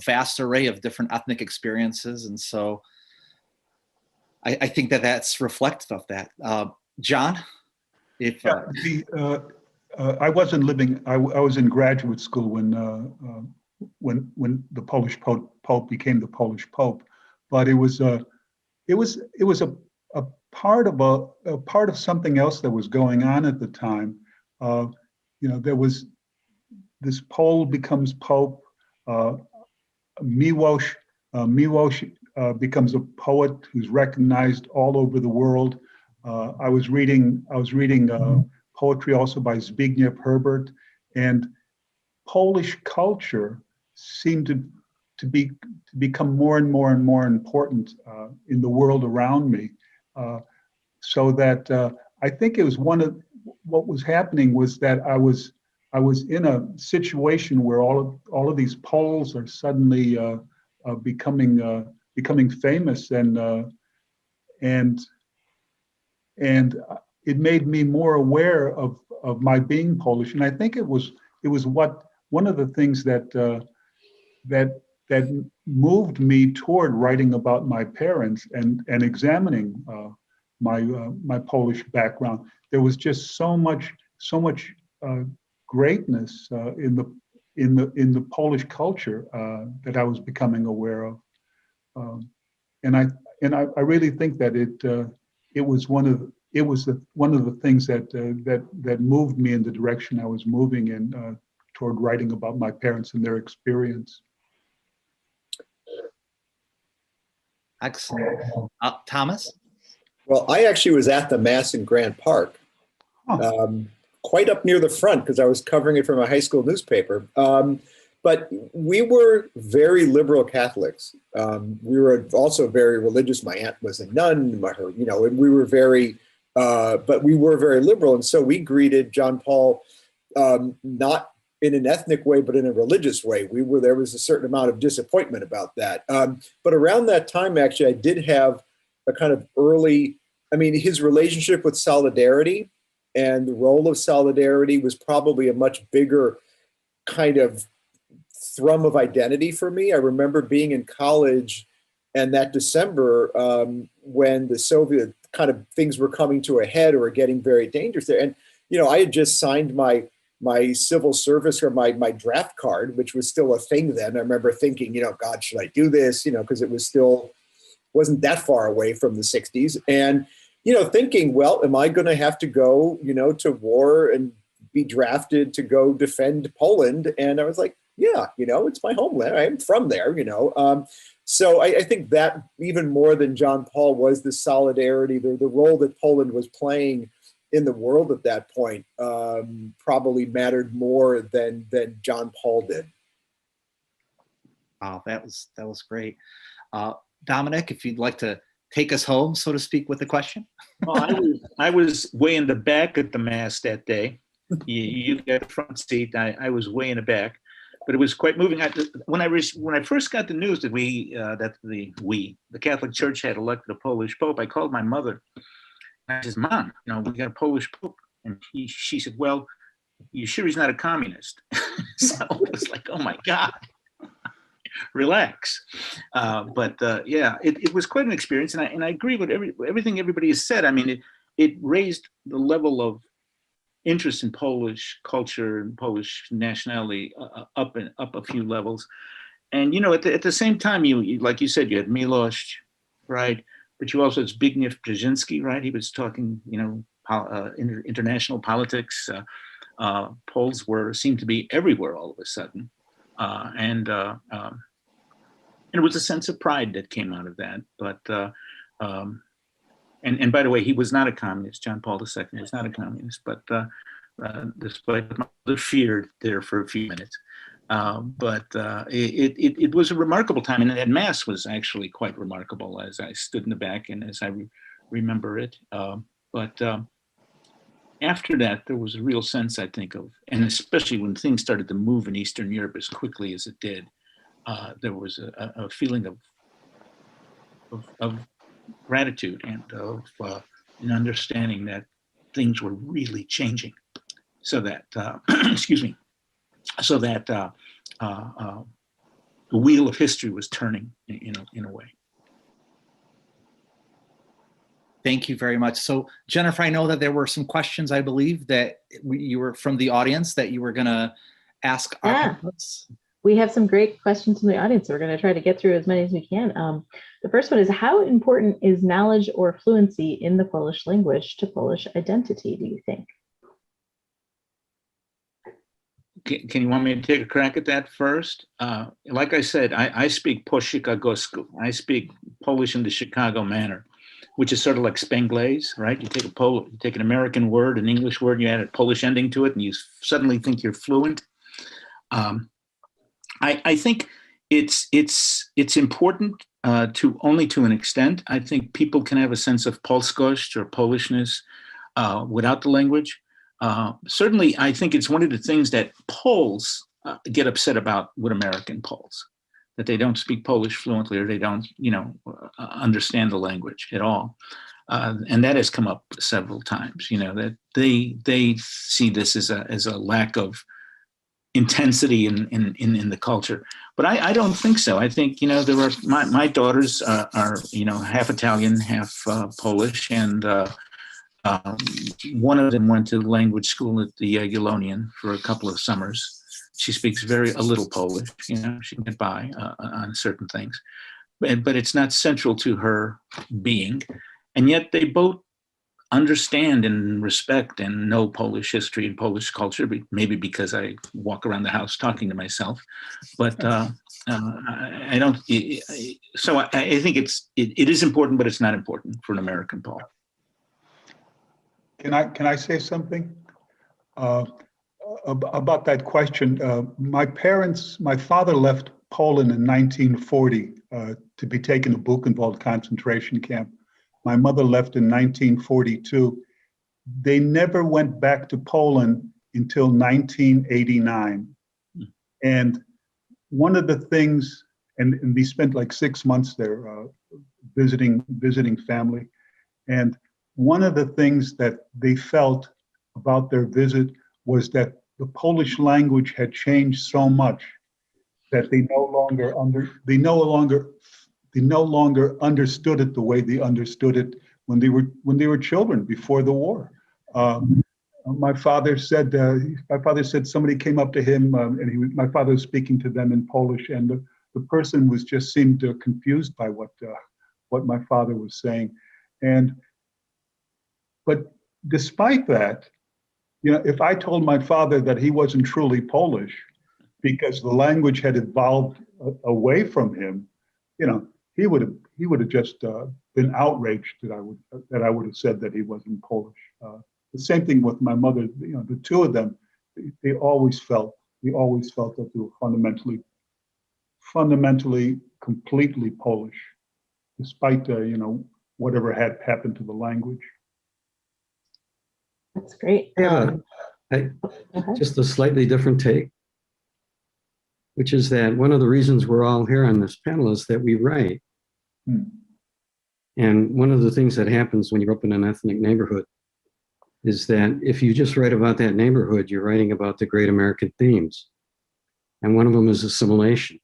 vast array of different ethnic experiences, and so I think that's reflective of that. John, if I wasn't living. I was in graduate school when the Polish Pope became the Polish Pope, but it was a part of something else that was going on at the time. There was this Pole becomes Pope. Miłosz becomes a poet who's recognized all over the world. I was reading poetry also by Zbigniew Herbert, and Polish culture seemed to become more and more and more important in the world around me. So that I think it was one of what was happening was that I was was in a situation where all of these Poles are suddenly becoming famous, and it made me more aware of my being Polish. And I think it was one of the things that moved me toward writing about my parents and examining my Polish background. There was just so much greatness in the Polish culture that I was becoming aware of, and I really think that it was one of the things that moved me in the direction I was moving in, toward writing about my parents and their experience. Excellent. Thomas? Well, I actually was at the Mass in Grant Park, quite up near the front because I was covering it for my high school newspaper. But we were very liberal Catholics. We were also very religious. My aunt was a nun, and we were but we were very liberal. And so we greeted John Paul, not in an ethnic way, but in a religious way. There was a certain amount of disappointment about that. But around that time, actually, I did have a kind of his relationship with solidarity and the role of solidarity was probably a much bigger kind of thrum of identity for me. I remember being in college and that December when the Soviet kind of things were coming to a head or getting very dangerous there. And, I had just signed my civil service or my draft card, which was still a thing then. I remember thinking, God, should I do this? Because it wasn't that far away from the 60s. And, thinking, well, am I going to have to go, to war and be drafted to go defend Poland? And I was like, yeah, it's my homeland. I'm from there, So I think that even more than John Paul was the solidarity, the role that Poland was playing in the world at that point probably mattered more than John Paul did. Wow, that was great. Dominik, if you'd like to take us home, so to speak, with the question. Well, I was way in the back at the Mass that day. You got the front seat. I was way in the back, but it was quite moving. When I first got the news that the Catholic Church had elected a Polish Pope, I called my mother. I said, Mom, we got a Polish Pope. And she said, well, you sure he's not a communist? So it was like, oh my God, relax. But it was quite an experience. And I agree with everything everybody has said. I mean, it raised the level of interest in Polish culture and Polish nationality up a few levels. And, at the same time, you like you said, you had Milosz, right? But you also had Zbigniew Brzezinski, right? He was talking, international politics. Poles seemed to be everywhere all of a sudden, and it was a sense of pride that came out of that. But and by the way, he was not a communist. John Paul II was not a communist, but despite what my mother feared there for a few minutes. But it was a remarkable time, and that Mass was actually quite remarkable as I stood in the back and as I remember it. But after that, there was a real sense, I think, and especially when things started to move in Eastern Europe as quickly as it did, there was a feeling of gratitude and of an understanding that things were really changing, so that excuse me. So that the wheel of history was turning, in a way. Thank you very much. So, Jennifer, I know that there were some questions, I believe, that you were from the audience that you were going to ask our panelists. We have some great questions from the audience. So we're going to try to get through as many as we can. The first one is, how important is knowledge or fluency in the Polish language to Polish identity, do you think? Can you want me to take a crack at that first? Like I said, I speak po Chicagoski. I speak Polish in the Chicago manner, which is sort of like Spanglish, right? You take an American word, an English word, you add a Polish ending to it, and you suddenly think you're fluent. I think it's important to only to an extent. I think people can have a sense of Polskość or Polishness without the language. Certainly, I think it's one of the things that Poles get upset about with American Poles, that they don't speak Polish fluently or they don't, understand the language at all. And that has come up several times, that they see this as a lack of intensity in the culture. But I don't think so. I think, there are, my daughters are, half Italian, half Polish, and one of them went to language school at the Ulonian for a couple of summers. She speaks a little Polish, she can get by on certain things, but it's not central to her being. And yet they both understand and respect and know Polish history and Polish culture, maybe because I walk around the house talking to myself, but I don't, so I think it is important, but it's not important for an American Pole. Can I say something about that question? My father left Poland in 1940 to be taken to Buchenwald concentration camp. My mother left in 1942. They never went back to Poland until 1989. And one of the things, and they spent like 6 months there visiting family. And one of the things that they felt about their visit was that the Polish language had changed so much that they no longer understood it the way they understood it when they were children before the war. My father said somebody came up to him and my father was speaking to them in Polish, and the person seemed confused by what my father was saying, but despite that, if I told my father that he wasn't truly Polish because the language had evolved away from him, he would have just been outraged that I would have said that he wasn't Polish. The same thing with my mother. The two of them, they always felt that they were fundamentally, completely Polish, despite whatever had happened to the language. That's great. Yeah, just a slightly different take, which is that one of the reasons we're all here on this panel is that we write. And one of the things that happens when you're up in an ethnic neighborhood is that if you just write about that neighborhood, you're writing about the great American themes. And one of them is assimilation.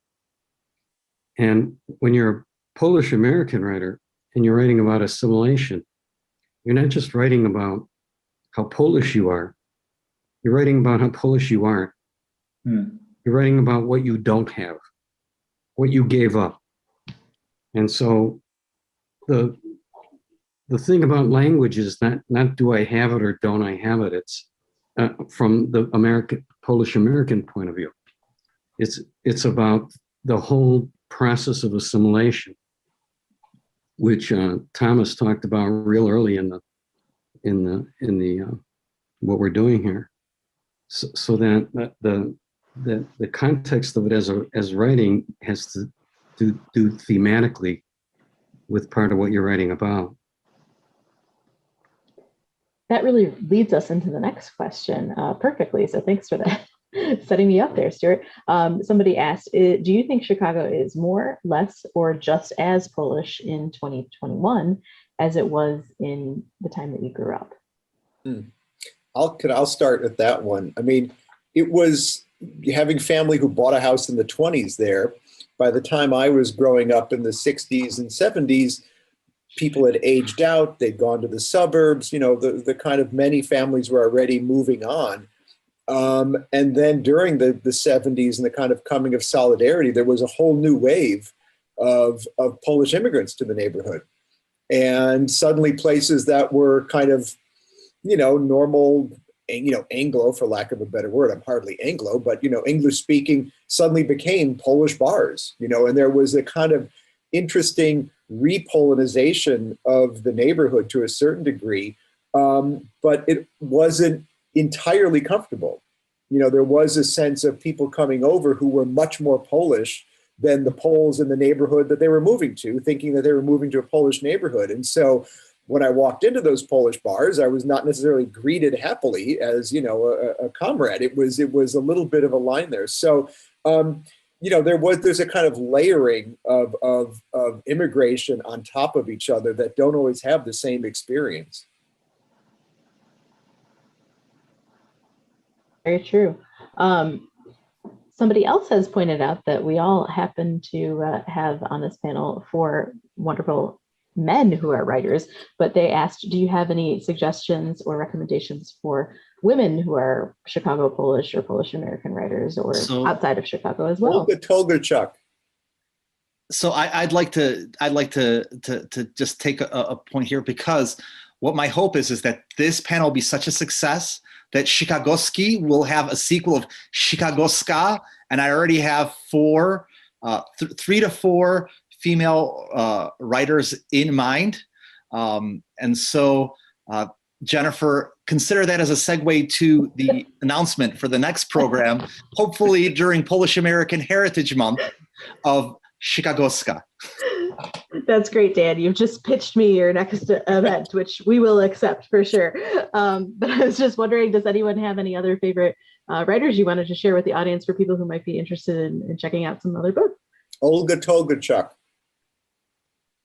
And when you're a Polish American writer and you're writing about assimilation, you're not just writing about how Polish you are, you're writing about how Polish you aren't. You're writing about what you don't have, what you gave up. And so the thing about language is not do I have it or don't I have it. It's from the Polish American point of view. It's about the whole process of assimilation, which Thomas talked about real early in the what we're doing here, so that the context of it as writing has to do thematically with part of what you're writing about. That really leads us into the next question perfectly. So thanks for that, setting me up there, Stuart. Somebody asked, do you think Chicago is more, less, or just as Polish in 2021 as it was in the time that you grew up? I'll start with that one. I mean, it was having family who bought a house in the 20s there. By the time I was growing up in the 60s and 70s, people had aged out, they'd gone to the suburbs, the kind of many families were already moving on. And then during the 70s and the kind of coming of solidarity, there was a whole new wave of Polish immigrants to the neighborhood. And suddenly places that were kind of, normal, Anglo, for lack of a better word, I'm hardly Anglo, but, English speaking suddenly became Polish bars, and there was a kind of interesting repolonization of the neighborhood to a certain degree, but it wasn't entirely comfortable. There was a sense of people coming over who were much more Polish than the Poles in the neighborhood that they were moving to, thinking that they were moving to a Polish neighborhood. And so when I walked into those Polish bars, I was not necessarily greeted happily as, you know, a comrade. It was a little bit of a line there. So, you know, there's a kind of layering of immigration on top of each other that don't always have the same experience. Very true. Somebody else has pointed out that we all happen to have on this panel 4 wonderful men who are writers, but they asked, do you have any suggestions or recommendations for women who are Chicago Polish or Polish American writers, or outside of Chicago as well? Olga Tokarczuk. So I'd like to just take a point here, because what my hope is that this panel will be such a success that Chicagoski will have a sequel of Chicagoska, and I already have 3 to 4 female writers in mind. And so, Jennifer, consider that as a segue to the announcement for the next program, hopefully during Polish American Heritage Month, of Chicagoska. That's great, Dan. You've just pitched me your next event, which we will accept for sure. But I was just wondering, does anyone have any other favorite writers you wanted to share with the audience for people who might be interested in checking out some other books? Olga Tokarczuk,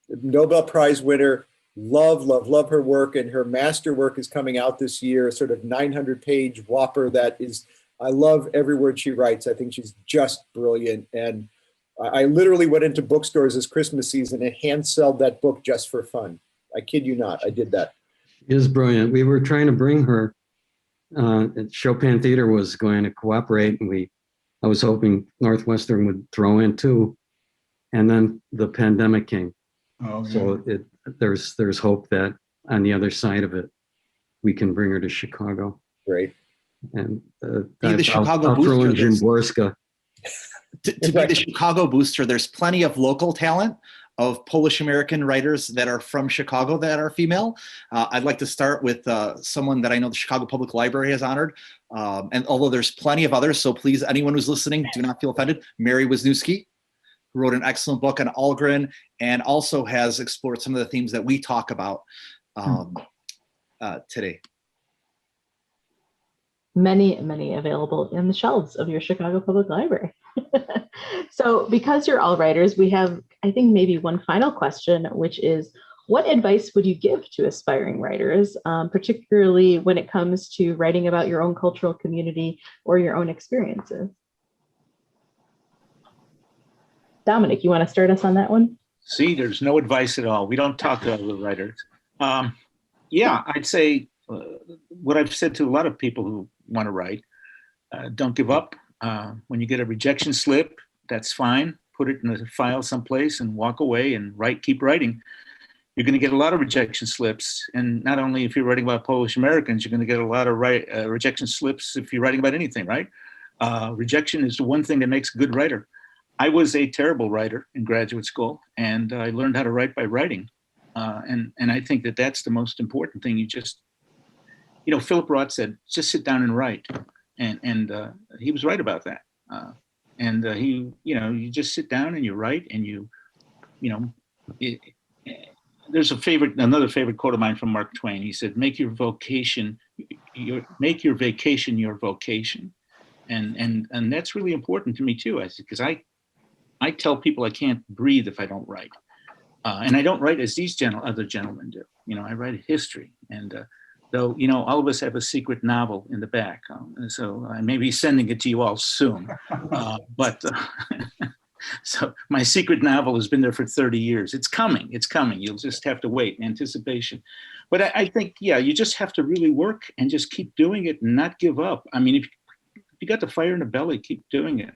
Nobel Prize winner. Love her work, and her masterwork is coming out this year, sort of 900-page whopper that is, I love every word she writes. I think she's just brilliant. And I literally went into bookstores this Christmas season and hand-sold that book just for fun. I kid you not, I did that. It is brilliant. We were trying to bring her, Chopin Theater was going to cooperate, and I was hoping Northwestern would throw in too. And then the pandemic came. Oh, yeah. So there's hope that on the other side of it, we can bring her to Chicago. Great. And the Chicago I'll throw in booster. Szymborska. To be the Chicago booster, there's plenty of local talent of Polish American writers that are from Chicago that are female. I'd like to start with someone that I know the Chicago Public Library has honored. And although there's plenty of others, so please, anyone who's listening, do not feel offended. Mary Wisniewski, who wrote an excellent book on Algren and also has explored some of the themes that we talk about today. Many available in the shelves of your Chicago Public Library. So because you're all writers, we have, I think, maybe one final question, which is, what advice would you give to aspiring writers, particularly when it comes to writing about your own cultural community or your own experiences? Dominik, you want to start us on that one? See, there's no advice at all. We don't talk to other writers. Yeah, I'd say what I've said to a lot of people who want to write, don't give up. When you get a rejection slip, that's fine. Put it in a file someplace and walk away and keep writing. You're going to get a lot of rejection slips. And not only if you're writing about Polish Americans, you're going to get a lot of rejection slips if you're writing about anything, right? Rejection is the one thing that makes a good writer. I was a terrible writer in graduate school, and I learned how to write by writing. And I think that that's the most important thing. Philip Roth said, just sit down and write. And he was right about that. You just sit down and you write, and there's another favorite quote of mine from Mark Twain. He said, make your vacation your vocation. And that's really important to me too, because I tell people I can't breathe if I don't write. And I don't write as these other gentlemen do. I write history. And though, all of us have a secret novel in the back. So I may be sending it to you all soon. So my secret novel has been there for 30 years. It's coming. You'll just have to wait in anticipation. But I think, you just have to really work and just keep doing it and not give up. I mean, if you got the fire in the belly, keep doing it.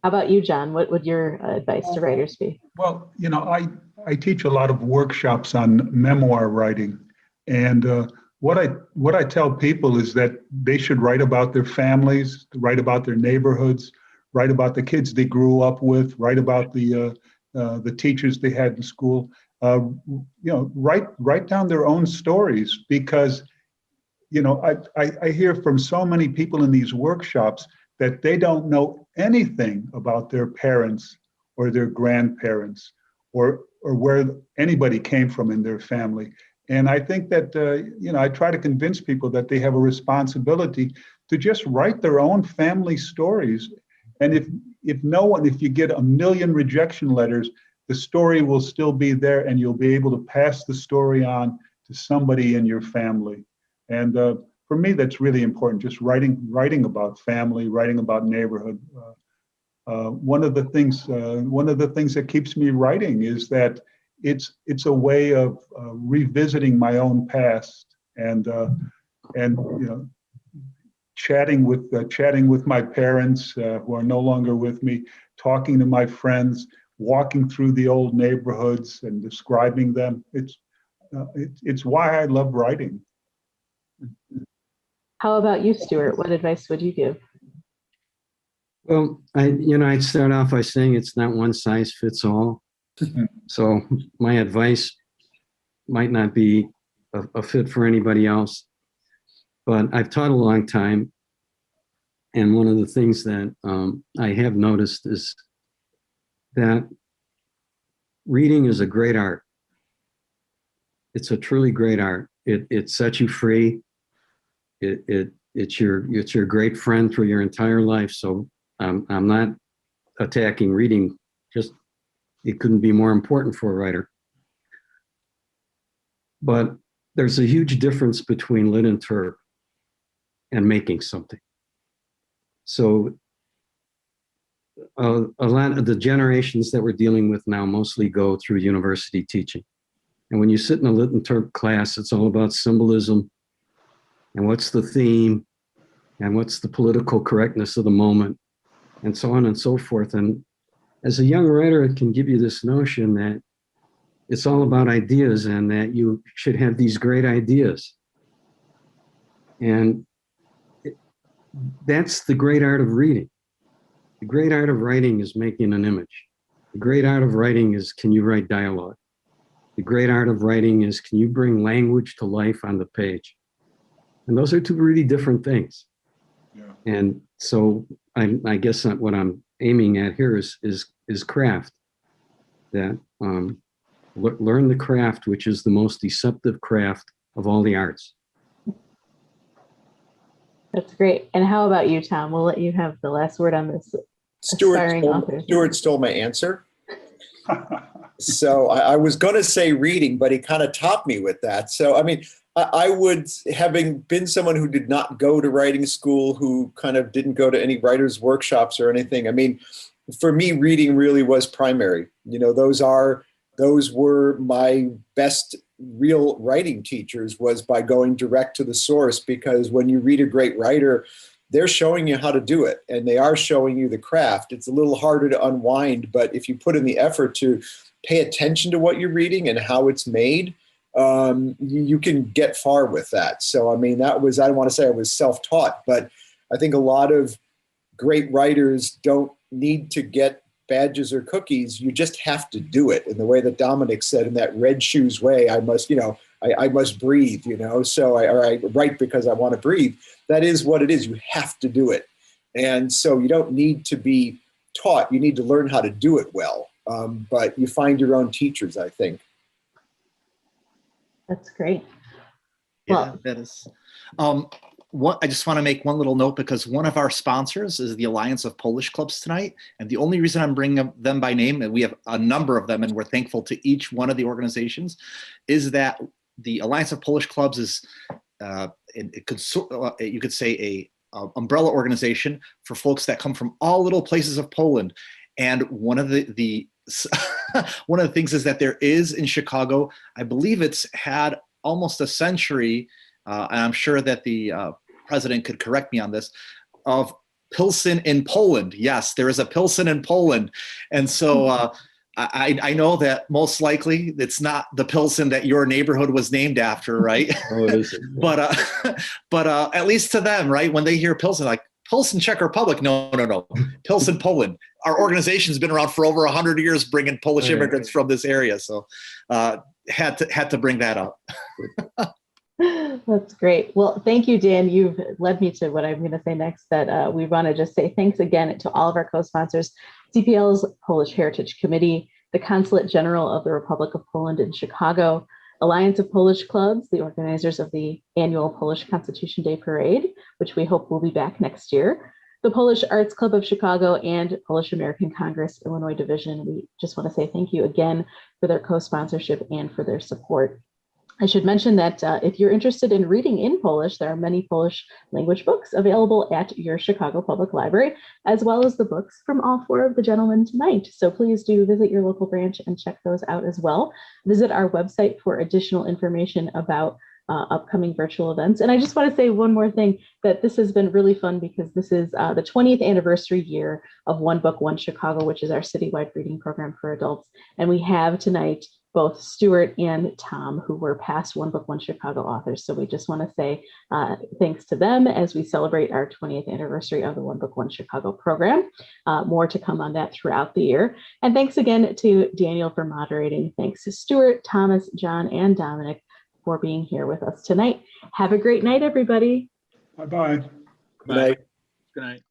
How about you, John? What would your advice to writers be? Well, I teach a lot of workshops on memoir writing, and what I tell people is that they should write about their families, write about their neighborhoods, write about the kids they grew up with, write about the teachers they had in school. Write down their own stories, because I hear from so many people in these workshops that they don't know anything about their parents or their grandparents or where anybody came from in their family. And I think that, I try to convince people that they have a responsibility to just write their own family stories. And if you get a million rejection letters, the story will still be there, and you'll be able to pass the story on to somebody in your family. And for me, that's really important, just writing about family, writing about neighborhood. One of the things that keeps me writing is that it's a way of revisiting my own past and chatting with my parents who are no longer with me, talking to my friends, walking through the old neighborhoods and describing them. It's why I love writing. How about you, Stuart? What advice would you give? Well, I'd start off by saying it's not one size fits all. So my advice might not be a fit for anybody else, but I've taught a long time. And one of the things that I have noticed is that reading is a great art. It's a truly great art. It sets you free. It's your great friend through your entire life. So I'm not attacking reading. Just it couldn't be more important for a writer. But there's a huge difference between lit and terp and making something. So a lot of the generations that we're dealing with now mostly go through university teaching. And when you sit in a lit and terp class, it's all about symbolism and what's the theme and what's the political correctness of the moment and so on and so forth. And as a young writer, it can give you this notion that it's all about ideas and that you should have these great ideas. And that's the great art of reading. The great art of writing is making an image. The great art of writing is, can you write dialogue? The great art of writing is, can you bring language to life on the page? And those are two really different things. Yeah. And so I guess what I'm aiming at here is craft. That learn the craft, which is the most deceptive craft of all the arts. That's great. And how about you, Tom? We'll let you have the last word on this. Stuart stole my answer. So I was going to say reading, but he kind of topped me with that. So, I mean, I would, having been someone who did not go to writing school, who kind of didn't go to any writers' workshops or anything. I mean, for me, reading really was primary. You know, those were my best real writing teachers, was by going direct to the source, because when you read a great writer, they're showing you how to do it and they are showing you the craft. It's a little harder to unwind, but if you put in the effort to pay attention to what you're reading and how it's made, you can get far with that. So, I mean, I don't want to say I was self-taught, but I think a lot of great writers don't need to get badges or cookies. You just have to do it in the way that Dominik said, in that red shoes way. I must breathe, so I write because I want to breathe. That is what it is. You have to do it. And so you don't need to be taught. You need to learn how to do it well. But you find your own teachers, I think. That's great. Yeah, that is. I just want to make one little note, because one of our sponsors is the Alliance of Polish Clubs tonight. And the only reason I'm bringing them by name, and we have a number of them, and we're thankful to each one of the organizations, is that the Alliance of Polish Clubs is, you could say, a umbrella organization for folks that come from all little places of Poland. And one of the one of the things is that there is in Chicago, I believe it's had almost a century, and I'm sure that the president could correct me on this, of Pilsen in Poland. Yes, there is a Pilsen in Poland. And so I know that most likely it's not the Pilsen that your neighborhood was named after, right? Oh, it isn't. but at least to them, right, when they hear Pilsen, like, Pilsen, Czech Republic, no. Pilsen, Poland. Our organization's been around for over 100 years, bringing Polish immigrants from this area. So had to bring that up. That's great. Well, thank you, Dan. You've led me to what I'm going to say next, that we want to just say thanks again to all of our co-sponsors, CPL's Polish Heritage Committee, the Consulate General of the Republic of Poland in Chicago, Alliance of Polish Clubs, the organizers of the annual Polish Constitution Day Parade, which we hope will be back next year, the Polish Arts Club of Chicago, and Polish American Congress Illinois Division. We just want to say thank you again for their co-sponsorship and for their support. I should mention that if you're interested in reading in Polish, there are many Polish language books available at your Chicago Public Library, as well as the books from all four of the gentlemen tonight. So please do visit your local branch and check those out as well. Visit our website for additional information about upcoming virtual events. And I just want to say one more thing, that this has been really fun because this is the 20th anniversary year of One Book, One Chicago, which is our citywide reading program for adults. And we have tonight both Stuart and Tom, who were past One Book, One Chicago authors. So we just want to say thanks to them as we celebrate our 20th anniversary of the One Book, One Chicago program. More to come on that throughout the year. And thanks again to Daniel for moderating. Thanks to Stuart, Thomas, John, and Dominic for being here with us tonight. Have a great night, everybody. Bye-bye. Good night. Good night.